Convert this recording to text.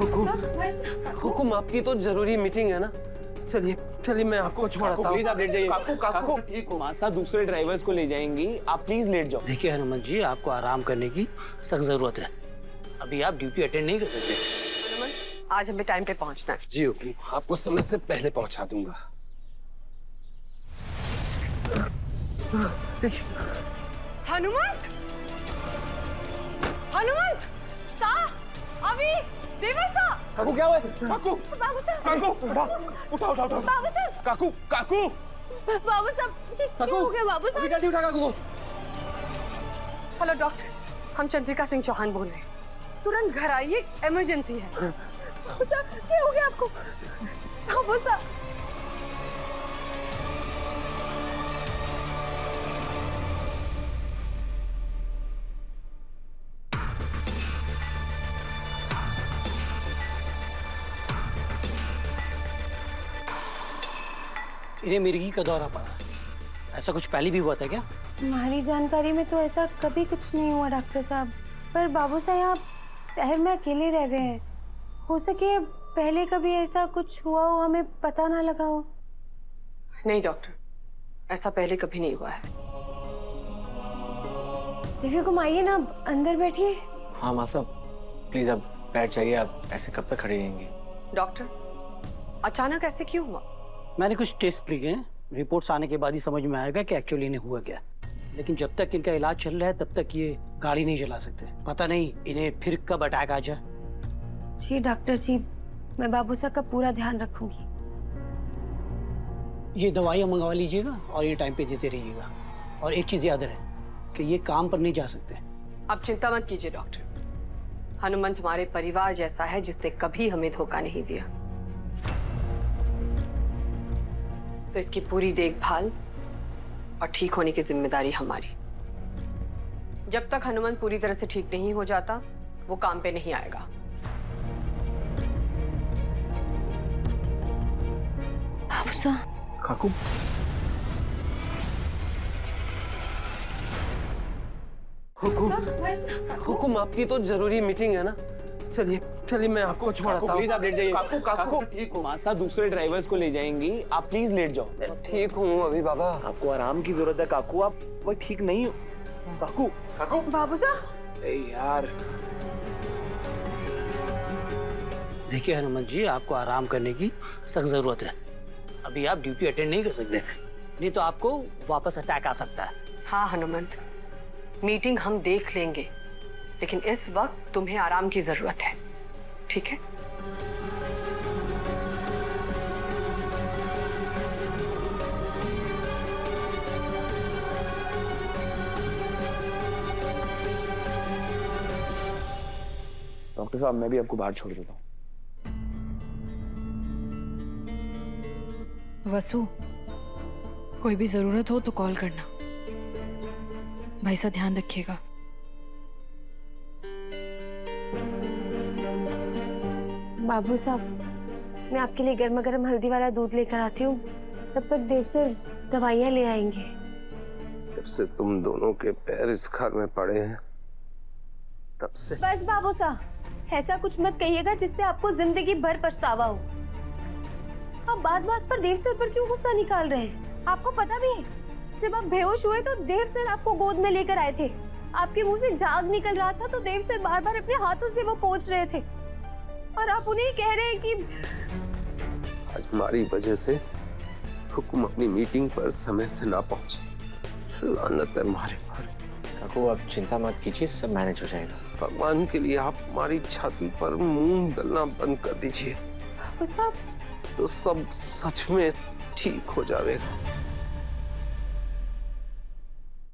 हुकुम आपकी तो जरूरी मीटिंग है ना। चलिए चलिए मैं आपको छोड़ता हूँ। प्लीज आप लेट जाइए। काकू मासा दूसरे ड्राइवर्स को ले जाएंगी, आप प्लीज लेट जाओ। देखिए हनुमान जी, आपको आराम करने की सख्त जरूरत है। अभी आप ड्यूटी अटेंड नहीं कर सकते। हनुमान, आज हमें टाइम पे पहुंचना है। जी हुकुम, आपको समय से पहले पहुंचा दूंगा। हनुमंत, हनुमंत, सा, अभी, देवर सा। काकू क्या हुआ? काकू बाबू साहब, काकू उठाओ उठाओ उठाओ। बाबू साहब, काकू काकू बाबू साहब, ये क्या हो गया बाबू अभी साहब? जल्दी उठा काकू को। हेलो डॉक्टर, हम चंद्रिका सिंह चौहान बोल रहे हैं। तुरंत घर आइए, इमरजेंसी है। बाबू साहब, क्या हो गया आपको? बाबू साहब, इन्हें मिर्गी का दौरा पड़ा। ऐसा कुछ पहले भी हुआ था क्या? हमारी जानकारी में तो ऐसा कभी कुछ नहीं हुआ डॉक्टर साहब। पर बाबू साहब आप शहर में अकेले रह रहे हैं, हो सके पहले कभी ऐसा कुछ हुआ हो, हमें पता ना लगा हो। नहीं डॉक्टर, ऐसा पहले कभी नहीं हुआ है। दिव्या को आइए ना, अंदर बैठिए। हाँ मासा प्लीज आप बैठ जाइए, आप ऐसे कब तक खड़े रहेंगे? डॉक्टर, अचानक ऐसे क्यों हुआ? मैंने कुछ टेस्ट लिए हैं, रिपोर्ट्स आने के बाद ही समझ में आएगा कि एक्चुअली इन्हें हुआ क्या। लेकिन जब तक इनका इलाज चल रहा है तब तक ये गाड़ी नहीं चला सकते। पता नहीं इन्हें फिर कब अटैक आ जाए। जी डॉक्टर जी, मैं बाबू साहब का पूरा ध्यान रखूंगी। ये दवाइयाँ मंगवा लीजिएगा और ये टाइम पे देते रहिएगा। और एक चीज़ याद रहे कि ये काम पर नहीं जा सकते। आप चिंता मत कीजिए डॉक्टर, हनुमंत हमारे परिवार जैसा है जिसने कभी हमें धोखा नहीं दिया। तो इसकी पूरी देखभाल और ठीक होने की जिम्मेदारी हमारी। जब तक हनुमंत पूरी तरह से ठीक नहीं हो जाता, वो काम पे नहीं आएगा। बाबू साहब, काकू हुकुम आपकी तो जरूरी मीटिंग है ना। चलिए चलिए मैं आपको छोड़ता हूँ। प्लीज आप लेट जाइए। काकू मासा दूसरे ड्राइवर्स को ले जाएंगी, आप प्लीज लेट जाओ। ठीक हूँ अभी बाबा। आपको आराम की जरूरत है काकू, आप वो ठीक नहीं हो। काकू काकू बाबू साहब, यार देखिए हनुमान जी, आपको आराम करने की सख्त जरूरत है। अभी आप ड्यूटी अटेंड नहीं कर सकते, नहीं तो आपको वापस अटैक आ सकता है। हाँ हनुमंत, मीटिंग हम देख लेंगे, लेकिन इस वक्त तुम्हें आराम की जरूरत है, ठीक है? डॉक्टर साहब मैं भी आपको बाहर छोड़ देता हूँ। वसु, कोई भी जरूरत हो तो कॉल करना। भाई सा ध्यान रखिएगा। बाबू साहब, मैं आपके लिए गर्मा गर्म हल्दी वाला दूध लेकर आती हूँ। तब तक देव से दवाइयाँ ले आएंगे। जब से तुम दोनों के पैर इस घर में पड़े हैं तब से। बस बाबू साहब, ऐसा कुछ मत कहिएगा जिससे आपको जिंदगी भर पछतावा हो। आप बात बात पर देव सर पर क्यों गुस्सा निकाल रहे हैं? आपको पता भी है, जब आप बेहोश हुए तो देव सर आपको गोद में लेकर आए थे। आपके मुंह से झाग निकल रहा था तो देव सर बार बार अपने हाथों से वो पोंछ रहे थे, और आप उन्हें कह रहे हैं कि आज हमारी वजह से हुकुम अपनी मीटिंग पर समय से ना पहुंचे। लानत है हमारे पर। काकू आप चिंता मत कीजिए, सब मैनेज हो जाएगा। भगवान के लिए आप हमारी छाती पर मूंग डलना बंद कर दीजिए, बाबू साहब, तो सब सच में ठीक हो जाएगा।